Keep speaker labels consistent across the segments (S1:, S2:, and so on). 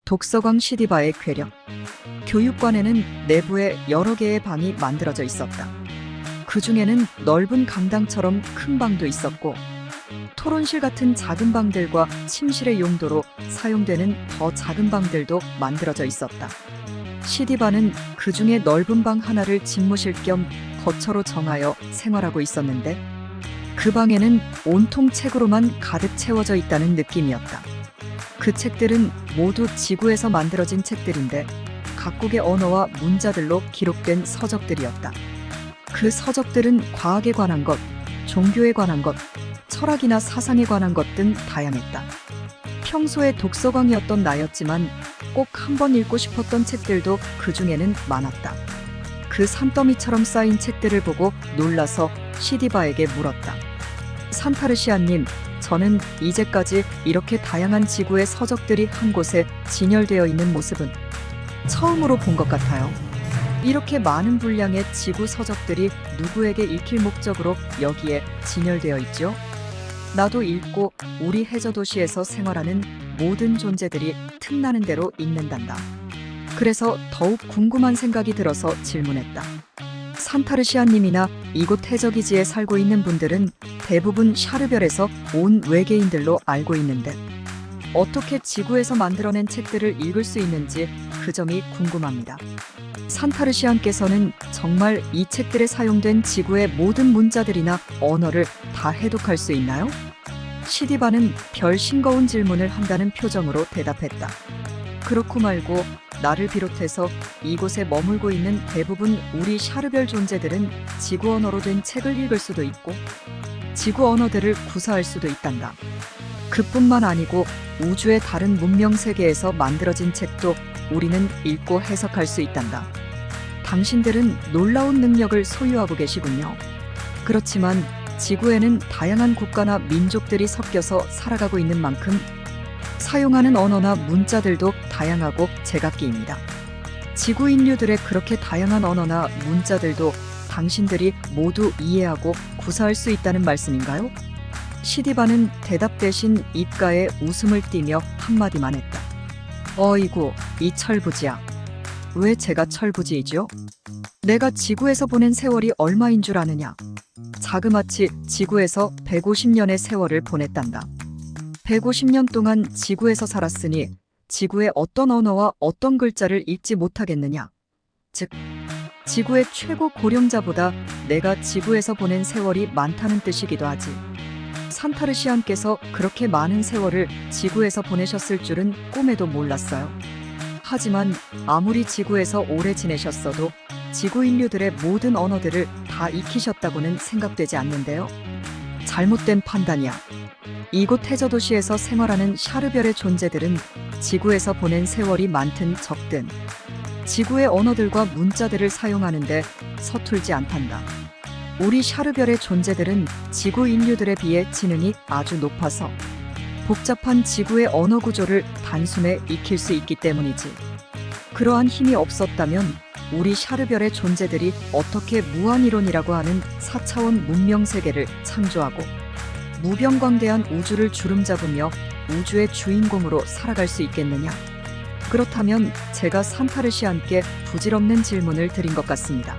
S1: 독서광 시디바의 괴력. 교육관에는 내부에 여러 개의 방이 만들어져 있었다. 그 중에는 넓은 강당처럼 큰 방도 있었고, 토론실 같은 작은 방들과 침실의 용도로 사용되는 더 작은 방들도 만들어져 있었다. 시디바는 그 중에 넓은 방 하나를 집무실 겸 거처로 정하여 생활하고 있었는데, 그 방에는 온통 책으로만 가득 채워져 있다는 느낌이었다. 그 책들은 모두 지구에서 만들어진 책들인데 각국의 언어와 문자들로 기록된 서적들이었다. 그 서적들은 과학에 관한 것, 종교에 관한 것, 철학이나 사상에 관한 것 등 다양했다. 평소에 독서광이었던 나였지만 꼭 한 번 읽고 싶었던 책들도 그 중에는 많았다. 그 산더미처럼 쌓인 책들을 보고 놀라서 시디바에게 물었다. 산타르시아님, 저는 이제까지 이렇게 다양한 지구의 서적들이 한 곳에 진열되어 있는 모습은 처음으로 본 것 같아요. 이렇게 많은 분량의 지구 서적들이 누구에게 읽힐 목적으로 여기에 진열되어 있죠? 나도 읽고 우리 해저도시에서 생활하는 모든 존재들이 틈나는 대로 읽는단다. 그래서 더욱 궁금한 생각이 들어서 질문했다. 산타르시아님이나 이곳 해저기지에 살고 있는 분들은 대부분 샤르별에서 온 외계인들로 알고 있는데 어떻게 지구에서 만들어낸 책들을 읽을 수 있는지 그 점이 궁금합니다. 산타르시안께서는 정말 이 책들에 사용된 지구의 모든 문자들이나 언어를 다 해독할 수 있나요? 시디바는 별 싱거운 질문을 한다는 표정으로 대답했다. 그렇고 말고 나를 비롯해서 이곳에 머물고 있는 대부분 우리 샤르별 존재들은 지구 언어로 된 책을 읽을 수도 있고 지구 언어들을 구사할 수도 있단다. 그뿐만 아니고 우주의 다른 문명 세계에서 만들어진 책도 우리는 읽고 해석할 수 있단다. 당신들은 놀라운 능력을 소유하고 계시군요. 그렇지만 지구에는 다양한 국가나 민족들이 섞여서 살아가고 있는 만큼 사용하는 언어나 문자들도 다양하고 제각기입니다. 지구 인류들의 그렇게 다양한 언어나 문자들도 당신들이 모두 이해하고 구사할 수 있다는 말씀인가요? 시디바는 대답 대신 입가에 웃음을 띠며 한마디만 했다. 어이구, 이 철부지야. 왜 제가 철부지이죠? 내가 지구에서 보낸 세월이 얼마인 줄 아느냐? 자그마치 지구에서 150년의 세월을 보냈단다. 150년 동안 지구에서 살았으니 지구의 어떤 언어와 어떤 글자를 읽지 못하겠느냐? 즉, 지구의 최고 고령자보다 내가 지구에서 보낸 세월이 많다는 뜻이기도 하지. 산타르시안께서 그렇게 많은 세월을 지구에서 보내셨을 줄은 꿈에도 몰랐어요. 하지만 아무리 지구에서 오래 지내셨어도 지구 인류들의 모든 언어들을 다 익히셨다고는 생각되지 않는데요. 잘못된 판단이야. 이곳 해저도시에서 생활하는 샤르별의 존재들은 지구에서 보낸 세월이 많든 적든 지구의 언어들과 문자들을 사용하는데 서툴지 않단다. 우리 샤르별의 존재들은 지구 인류들에 비해 지능이 아주 높아서 복잡한 지구의 언어 구조를 단숨에 익힐 수 있기 때문이지. 그러한 힘이 없었다면 우리 샤르별의 존재들이 어떻게 무한이론이라고 하는 4차원 문명 세계를 창조하고 무병광대한 우주를 주름잡으며 우주의 주인공으로 살아갈 수 있겠느냐? 그렇다면 제가 산타르시안께 부질없는 질문을 드린 것 같습니다.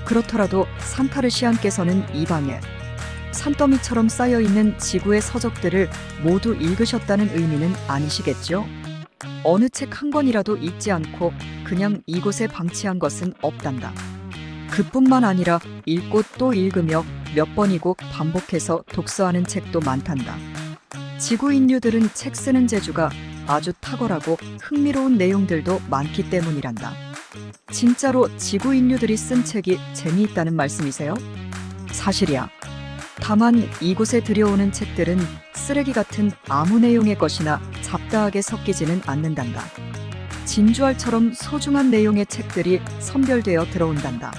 S1: 그렇더라도 산타르시안께서는 이 방에 산더미처럼 쌓여있는 지구의 서적들을 모두 읽으셨다는 의미는 아니시겠죠? 어느 책 한 권이라도 읽지 않고 그냥 이곳에 방치한 것은 없단다. 그뿐만 아니라 읽고 또 읽으며 몇 번이고 반복해서 독서하는 책도 많단다. 지구 인류들은 책 쓰는 재주가 아주 탁월하고 흥미로운 내용들도 많기 때문이란다. 진짜로 지구 인류들이 쓴 책이 재미있다는 말씀이세요? 사실이야. 다만 이곳에 들여오는 책들은 쓰레기 같은 아무 내용의 것이나 잡다하게 섞이지는 않는단다. 진주알처럼 소중한 내용의 책들이 선별되어 들어온단다.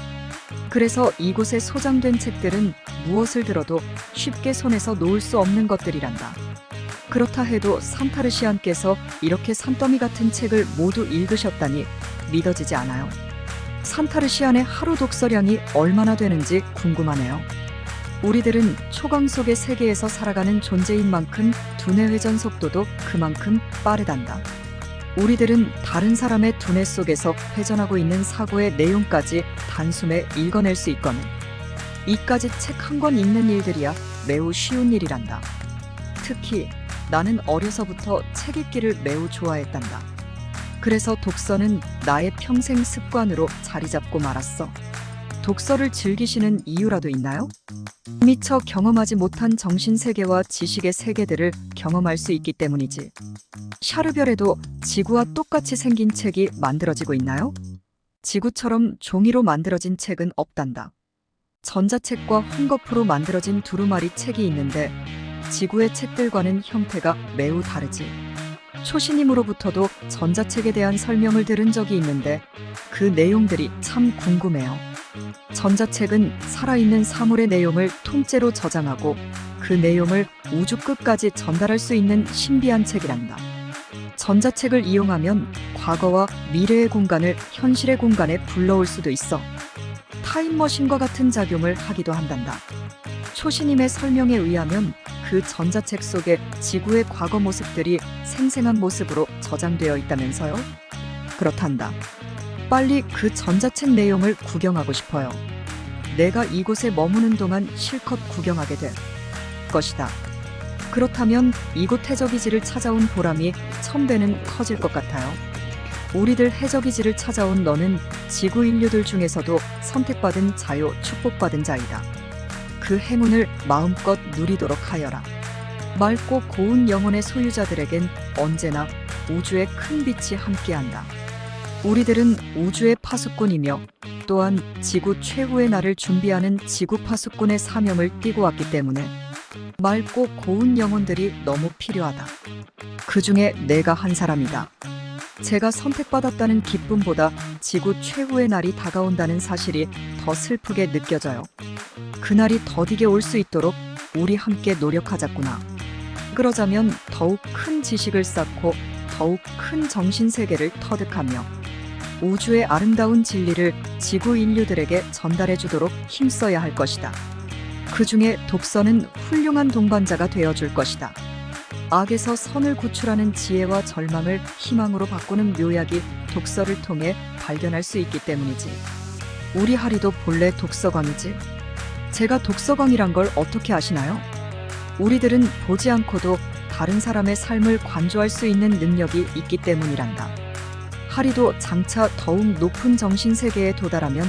S1: 그래서 이곳에 소장된 책들은 무엇을 들어도 쉽게 손에서 놓을 수 없는 것들이란다. 그렇다 해도 산타르시안께서 이렇게 산더미 같은 책을 모두 읽으셨다니 믿어지지 않아요. 산타르시안의 하루 독서량이 얼마나 되는지 궁금하네요. 우리들은 초강 속의 세계에서 살아가는 존재인 만큼 두뇌 회전 속도도 그만큼 빠르단다. 우리들은 다른 사람의 두뇌 속에서 회전하고 있는 사고의 내용까지 단숨에 읽어낼 수 있거든. 이까지 책 한 권 읽는 일들이야 매우 쉬운 일이란다. 특히 나는 어려서부터 책 읽기를 매우 좋아했단다. 그래서 독서는 나의 평생 습관으로 자리 잡고 말았어. 독서를 즐기시는 이유라도 있나요? 미처 경험하지 못한 정신세계와 지식의 세계들을 경험할 수 있기 때문이지. 샤르별에도 지구와 똑같이 생긴 책이 만들어지고 있나요? 지구처럼 종이로 만들어진 책은 없단다. 전자책과 헝겊으로 만들어진 두루마리 책이 있는데 지구의 책들과는 형태가 매우 다르지. 초신임으로부터도 전자책에 대한 설명을 들은 적이 있는데 그 내용들이 참 궁금해요. 전자책은 살아있는 사물의 내용을 통째로 저장하고 그 내용을 우주 끝까지 전달할 수 있는 신비한 책이란다. 전자책을 이용하면 과거와 미래의 공간을 현실의 공간에 불러올 수도 있어. 타임머신과 같은 작용을 하기도 한단다. 초신임의 설명에 의하면 그 전자책 속에 지구의 과거 모습들이 생생한 모습으로 저장되어 있다면서요? 그렇단다. 빨리 그 전자책 내용을 구경하고 싶어요. 내가 이곳에 머무는 동안 실컷 구경하게 될 것이다. 그렇다면 이곳 해적이지를 찾아온 보람이 1000배는 커질 것 같아요. 우리들 해적이지를 찾아온 너는 지구 인류들 중에서도 선택받은 자요 축복받은 자이다. 그 행운을 마음껏 누리도록 하여라. 맑고 고운 영혼의 소유자들에겐 언제나 우주의 큰 빛이 함께한다. 우리들은 우주의 파수꾼이며 또한 지구 최후의 날을 준비하는 지구 파수꾼의 사명을 띠고 왔기 때문에 맑고 고운 영혼들이 너무 필요하다. 그 중에 내가 한 사람이다. 제가 선택받았다는 기쁨보다 지구 최후의 날이 다가온다는 사실이 더 슬프게 느껴져요. 그날이 더디게 올 수 있도록 우리 함께 노력하자꾸나. 그러자면 더욱 큰 지식을 쌓고 더욱 큰 정신세계를 터득하며 우주의 아름다운 진리를 지구 인류들에게 전달해 주도록 힘써야 할 것이다. 그 중에 독서는 훌륭한 동반자가 되어줄 것이다. 악에서 선을 구출하는 지혜와 절망을 희망으로 바꾸는 묘약이 독서를 통해 발견할 수 있기 때문이지. 우리 하리도 본래 독서광이지. 제가 독서광이란 걸 어떻게 아시나요? 우리들은 보지 않고도 다른 사람의 삶을 관조할 수 있는 능력이 있기 때문이란다. 하리도 장차 더욱 높은 정신세계에 도달하면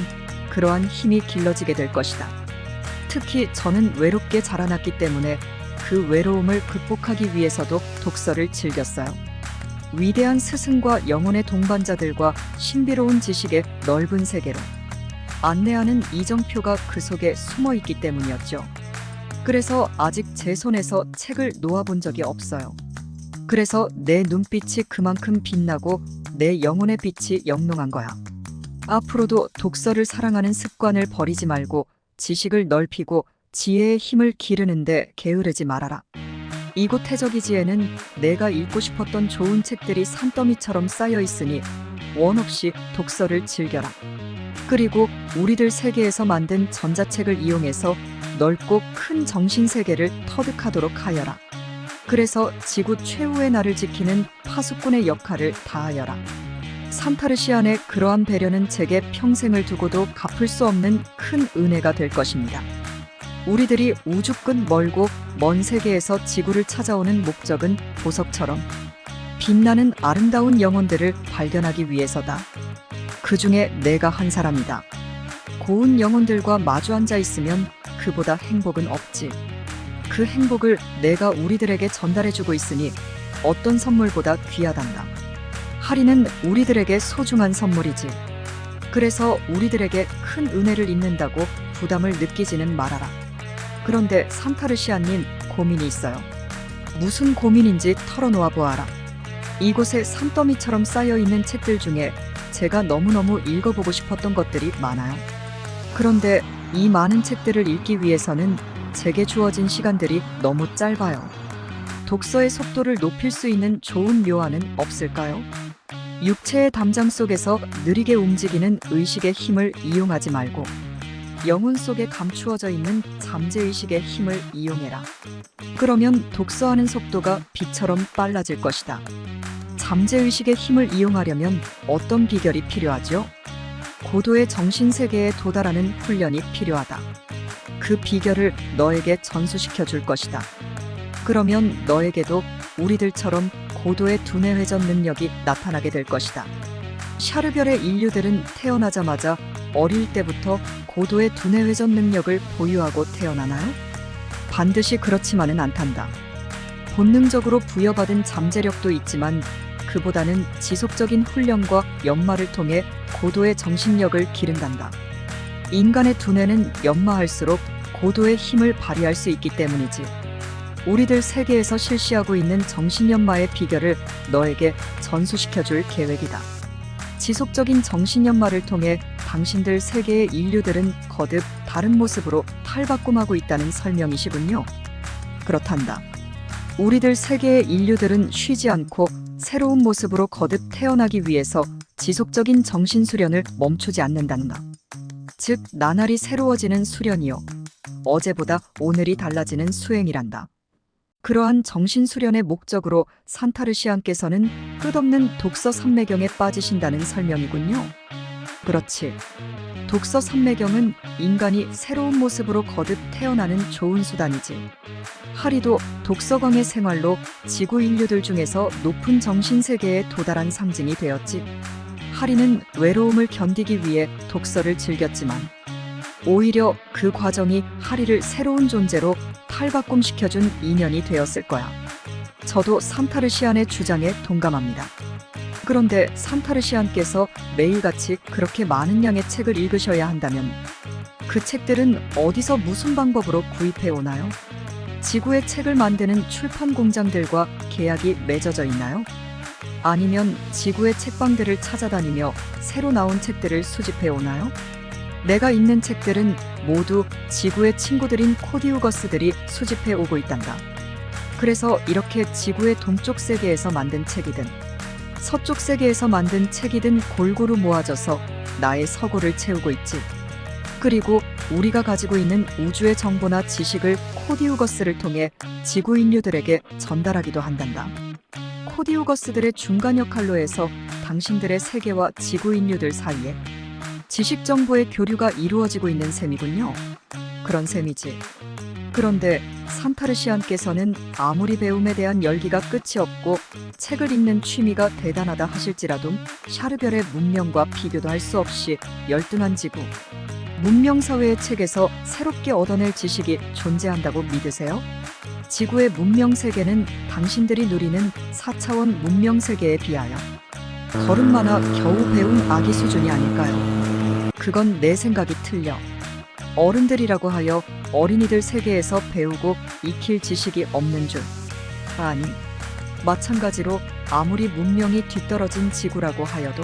S1: 그러한 힘이 길러지게 될 것이다. 특히 저는 외롭게 자라났기 때문에 그 외로움을 극복하기 위해서도 독서를 즐겼어요. 위대한 스승과 영혼의 동반자들과 신비로운 지식의 넓은 세계로 안내하는 이정표가 그 속에 숨어 있기 때문이었죠. 그래서 아직 제 손에서 책을 놓아본 적이 없어요. 그래서 내 눈빛이 그만큼 빛나고 내 영혼의 빛이 영롱한 거야. 앞으로도 독서를 사랑하는 습관을 버리지 말고 지식을 넓히고 지혜의 힘을 기르는데 게으르지 말아라. 이곳 해적이지에는 내가 읽고 싶었던 좋은 책들이 산더미처럼 쌓여 있으니 원 없이 독서를 즐겨라. 그리고 우리들 세계에서 만든 전자책을 이용해서 넓고 큰 정신세계를 터득하도록 하여라. 그래서 지구 최후의 날을 지키는 파수꾼의 역할을 다하여라. 산타르시안의 그러한 배려는 제게 평생을 두고도 갚을 수 없는 큰 은혜가 될 것입니다. 우리들이 우주 끝 멀고 먼 세계에서 지구를 찾아오는 목적은 보석처럼 빛나는 아름다운 영혼들을 발견하기 위해서다. 그 중에 내가 한 사람이다. 고운 영혼들과 마주 앉아 있으면 그보다 행복은 없지. 그 행복을 내가 우리들에게 전달해주고 있으니 어떤 선물보다 귀하단다. 하리는 우리들에게 소중한 선물이지. 그래서 우리들에게 큰 은혜를 입는다고 부담을 느끼지는 말아라. 그런데 산타르시아님, 고민이 있어요. 무슨 고민인지 털어놓아 보아라. 이곳에 산더미처럼 쌓여있는 책들 중에 제가 너무너무 읽어보고 싶었던 것들이 많아요. 그런데 이 많은 책들을 읽기 위해서는 제게 주어진 시간들이 너무 짧아요. 독서의 속도를 높일 수 있는 좋은 묘안은 없을까요? 육체의 담장 속에서 느리게 움직이는 의식의 힘을 이용하지 말고 영혼 속에 감추어져 있는 잠재의식의 힘을 이용해라. 그러면 독서하는 속도가 빛처럼 빨라질 것이다. 잠재의식의 힘을 이용하려면 어떤 비결이 필요하죠? 고도의 정신세계에 도달하는 훈련이 필요하다. 그 비결을 너에게 전수시켜 줄 것이다. 그러면 너에게도 우리들처럼 고도의 두뇌 회전 능력이 나타나게 될 것이다. 샤르별의 인류들은 태어나자마자 어릴 때부터 고도의 두뇌 회전 능력을 보유하고 태어나나요? 반드시 그렇지만은 않단다. 본능적으로 부여받은 잠재력도 있지만 그보다는 지속적인 훈련과 연마를 통해 고도의 정신력을 기른단다. 인간의 두뇌는 연마할수록 고도의 힘을 발휘할 수 있기 때문이지. 우리들 세계에서 실시하고 있는 정신연마의 비결을 너에게 전수시켜줄 계획이다. 지속적인 정신연마를 통해 당신들 세계의 인류들은 거듭 다른 모습으로 탈바꿈하고 있다는 설명이시군요. 그렇단다. 우리들 세계의 인류들은 쉬지 않고 새로운 모습으로 거듭 태어나기 위해서 지속적인 정신수련을 멈추지 않는단다. 즉, 나날이 새로워지는 수련이요. 어제보다 오늘이 달라지는 수행이란다. 그러한 정신수련의 목적으로 산타르시안께서는 끝없는 독서 삼매경에 빠지신다는 설명이군요. 그렇지. 독서 삼매경은 인간이 새로운 모습으로 거듭 태어나는 좋은 수단이지. 하리도 독서광의 생활로 지구 인류들 중에서 높은 정신세계에 도달한 상징이 되었지. 하리는 외로움을 견디기 위해 독서를 즐겼지만 오히려 그 과정이 하리를 새로운 존재로 탈바꿈시켜준 인연이 되었을 거야. 저도 산타르시안의 주장에 동감합니다. 그런데 산타르시안께서 매일같이 그렇게 많은 양의 책을 읽으셔야 한다면 그 책들은 어디서 무슨 방법으로 구입해 오나요? 지구의 책을 만드는 출판 공장들과 계약이 맺어져 있나요? 아니면 지구의 책방들을 찾아다니며 새로 나온 책들을 수집해 오나요? 내가 읽는 책들은 모두 지구의 친구들인 코디우거스들이 수집해 오고 있단다. 그래서 이렇게 지구의 동쪽 세계에서 만든 책이든 서쪽 세계에서 만든 책이든 골고루 모아져서 나의 서고를 채우고 있지. 그리고 우리가 가지고 있는 우주의 정보나 지식을 코디우거스를 통해 지구 인류들에게 전달하기도 한단다. 코디우거스들의 중간 역할로 해서 당신들의 세계와 지구 인류들 사이에 지식 정보의 교류가 이루어지고 있는 셈이군요. 그런 셈이지. 그런데 산타르시안께서는 아무리 배움에 대한 열기가 끝이 없고 책을 읽는 취미가 대단하다 하실지라도 샤르별의 문명과 비교도 할 수 없이 열등한 지구, 문명사회의 책에서 새롭게 얻어낼 지식이 존재한다고 믿으세요? 지구의 문명세계는 당신들이 누리는 4차원 문명세계에 비하여 걸음마나 겨우 배운 아기 수준이 아닐까요? 그건 내 생각이 틀려. 어른들이라고 하여 어린이들 세계에서 배우고 익힐 지식이 없는 줄. 아니, 마찬가지로 아무리 문명이 뒤떨어진 지구라고 하여도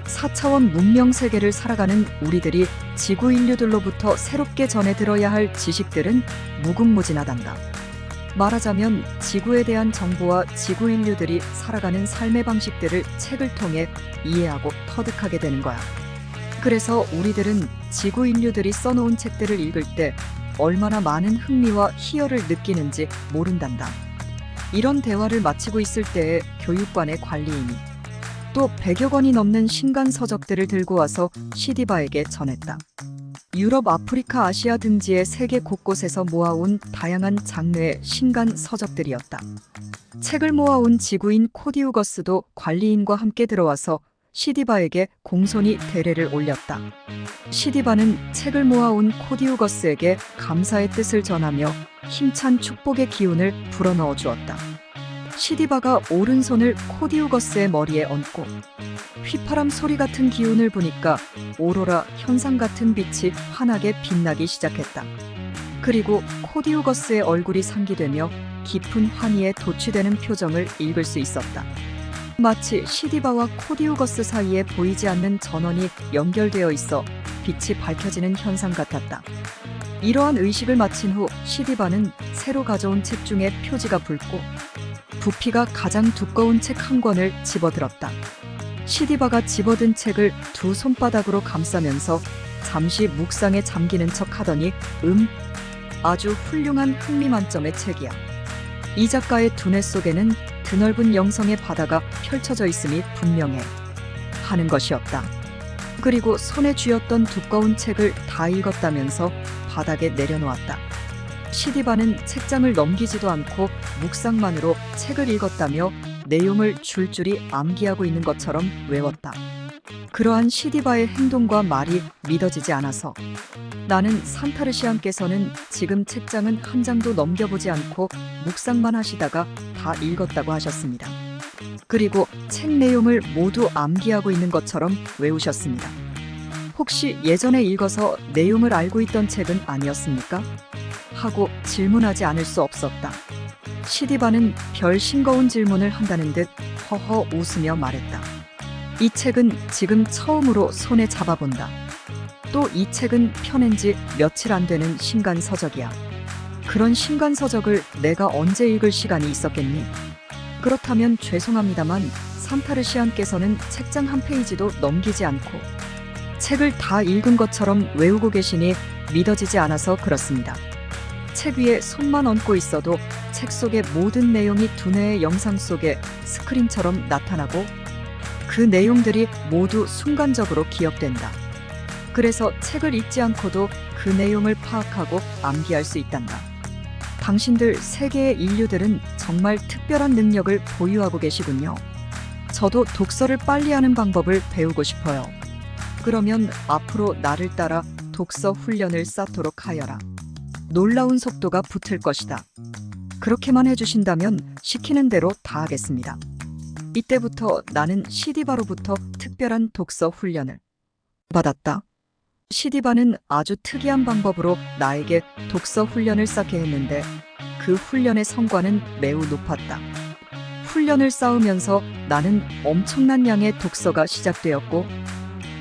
S1: 4차원 문명 세계를 살아가는 우리들이 지구 인류들로부터 새롭게 전해 들어야 할 지식들은 무궁무진하단다. 말하자면 지구에 대한 정보와 지구 인류들이 살아가는 삶의 방식들을 책을 통해 이해하고 터득하게 되는 거야. 그래서 우리들은 지구 인류들이 써놓은 책들을 읽을 때 얼마나 많은 흥미와 희열을 느끼는지 모른단다. 이런 대화를 마치고 있을 때에 교육관의 관리인이 또 100여 권이 넘는 신간 서적들을 들고 와서 시디바에게 전했다. 유럽, 아프리카, 아시아 등지의 세계 곳곳에서 모아온 다양한 장르의 신간 서적들이었다. 책을 모아온 지구인 코디우거스도 관리인과 함께 들어와서 시디바에게 공손히 대례를 올렸다. 시디바는 책을 모아온 코디우거스에게 감사의 뜻을 전하며 힘찬 축복의 기운을 불어넣어 주었다. 시디바가 오른손을 코디우거스의 머리에 얹고 휘파람 소리 같은 기운을 부니까 오로라 현상 같은 빛이 환하게 빛나기 시작했다. 그리고 코디우거스의 얼굴이 상기되며 깊은 환희에 도취되는 표정을 읽을 수 있었다. 마치 시디바와 코디우거스 사이에 보이지 않는 전원이 연결되어 있어 빛이 밝혀지는 현상 같았다. 이러한 의식을 마친 후 시디바는 새로 가져온 책 중에 표지가 붉고 부피가 가장 두꺼운 책 한 권을 집어들었다. 시디바가 집어든 책을 두 손바닥으로 감싸면서 잠시 묵상에 잠기는 척 하더니 아주 훌륭한 흥미 만점의 책이야. 이 작가의 두뇌 속에는 드넓은 영성의 바다가 펼쳐져 있음이 분명해 하는 것이었다. 그리고 손에 쥐었던 두꺼운 책을 다 읽었다면서 바닥에 내려놓았다. 시디바는 책장을 넘기지도 않고 묵상만으로 책을 읽었다며 내용을 줄줄이 암기하고 있는 것처럼 외웠다. 그러한 시디바의 행동과 말이 믿어지지 않아서 나는 산타르시안께서는 지금 책장은 한 장도 넘겨보지 않고 묵상만 하시다가 다 읽었다고 하셨습니다. 그리고 책 내용을 모두 암기하고 있는 것처럼 외우셨습니다. 혹시 예전에 읽어서 내용을 알고 있던 책은 아니었습니까? 하고 질문하지 않을 수 없었다. 시디바는 별 싱거운 질문을 한다는 듯 허허 웃으며 말했다. 이 책은 지금 처음으로 손에 잡아본다. 또 이 책은 펴낸 지 며칠 안 되는 신간서적이야. 그런 신간서적을 내가 언제 읽을 시간이 있었겠니? 그렇다면 죄송합니다만 산타르시안께서는 책장 한 페이지도 넘기지 않고 책을 다 읽은 것처럼 외우고 계시니 믿어지지 않아서 그렇습니다. 책 위에 손만 얹고 있어도 책 속의 모든 내용이 두뇌의 영상 속에 스크린처럼 나타나고 그 내용들이 모두 순간적으로 기억된다. 그래서 책을 읽지 않고도 그 내용을 파악하고 암기할 수 있단다. 당신들 세계의 인류들은 정말 특별한 능력을 보유하고 계시군요. 저도 독서를 빨리 하는 방법을 배우고 싶어요. 그러면 앞으로 나를 따라 독서 훈련을 쌓도록 하여라. 놀라운 속도가 붙을 것이다. 그렇게만 해주신다면 시키는 대로 다 하겠습니다. 이때부터 나는 시디바로부터 특별한 독서 훈련을 받았다. 시디바는 아주 특이한 방법으로 나에게 독서 훈련을 쌓게 했는데 그 훈련의 성과는 매우 높았다. 훈련을 쌓으면서 나는 엄청난 양의 독서가 시작되었고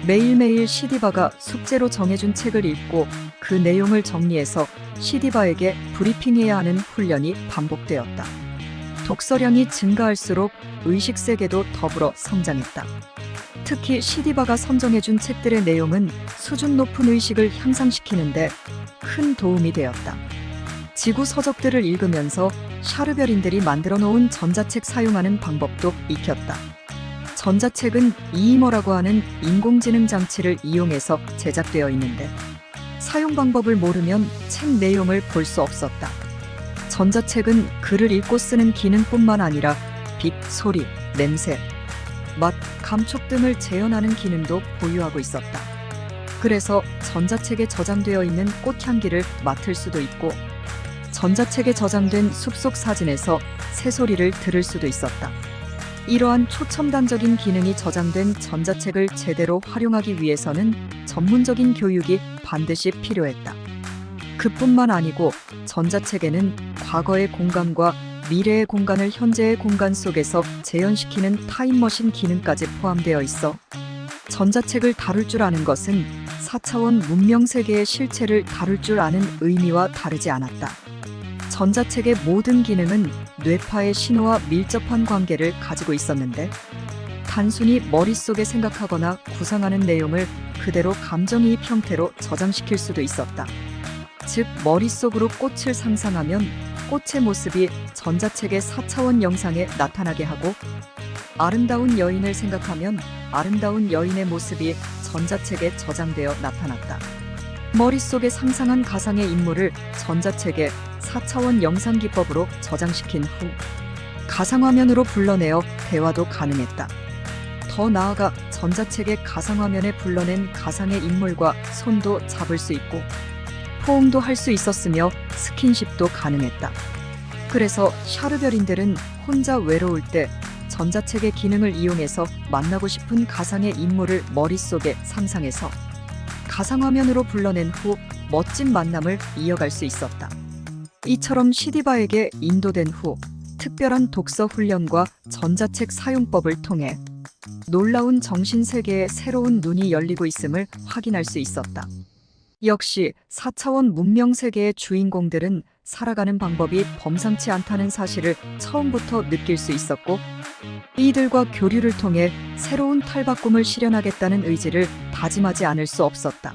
S1: 매일매일 시디바가 숙제로 정해준 책을 읽고 그 내용을 정리해서 시디바에게 브리핑해야 하는 훈련이 반복되었다. 독서량이 증가할수록 의식세계도 더불어 성장했다. 특히 시디바가 선정해준 책들의 내용은 수준 높은 의식을 향상시키는데 큰 도움이 되었다. 지구 서적들을 읽으면서 샤르별인들이 만들어 놓은 전자책 사용하는 방법도 익혔다. 전자책은 이이머라고 하는 인공지능 장치를 이용해서 제작되어 있는데 사용 방법을 모르면 책 내용을 볼 수 없었다. 전자책은 글을 읽고 쓰는 기능뿐만 아니라 빛, 소리, 냄새, 맛, 감촉 등을 재현하는 기능도 보유하고 있었다. 그래서 전자책에 저장되어 있는 꽃향기를 맡을 수도 있고 전자책에 저장된 숲속 사진에서 새소리를 들을 수도 있었다. 이러한 초첨단적인 기능이 저장된 전자책을 제대로 활용하기 위해서는 전문적인 교육이 반드시 필요했다. 그뿐만 아니고 전자책에는 과거의 공간과 미래의 공간을 현재의 공간 속에서 재현시키는 타임머신 기능까지 포함되어 있어 전자책을 다룰 줄 아는 것은 4차원 문명 세계의 실체를 다룰 줄 아는 의미와 다르지 않았다. 전자책의 모든 기능은 뇌파의 신호와 밀접한 관계를 가지고 있었는데 단순히 머릿속에 생각하거나 구상하는 내용을 그대로 감정이입 형태로 저장시킬 수도 있었다. 즉 머릿속으로 꽃을 상상하면 꽃의 모습이 전자책의 4차원 영상에 나타나게 하고 아름다운 여인을 생각하면 아름다운 여인의 모습이 전자책에 저장되어 나타났다. 머릿속에 상상한 가상의 인물을 전자책에 4차원 영상 기법으로 저장시킨 후 가상화면으로 불러내어 대화도 가능했다. 더 나아가 전자책의 가상화면에 불러낸 가상의 인물과 손도 잡을 수 있고 포옹도 할 수 있었으며 스킨십도 가능했다. 그래서 샤르별인들은 혼자 외로울 때 전자책의 기능을 이용해서 만나고 싶은 가상의 인물을 머릿속에 상상해서 가상화면으로 불러낸 후 멋진 만남을 이어갈 수 있었다. 이처럼 시디바에게 인도된 후 특별한 독서 훈련과 전자책 사용법을 통해 놀라운 정신세계의 새로운 눈이 열리고 있음을 확인할 수 있었다. 역시 4차원 문명세계의 주인공들은 살아가는 방법이 범상치 않다는 사실을 처음부터 느낄 수 있었고 이들과 교류를 통해 새로운 탈바꿈을 실현하겠다는 의지를 다짐하지 않을 수 없었다.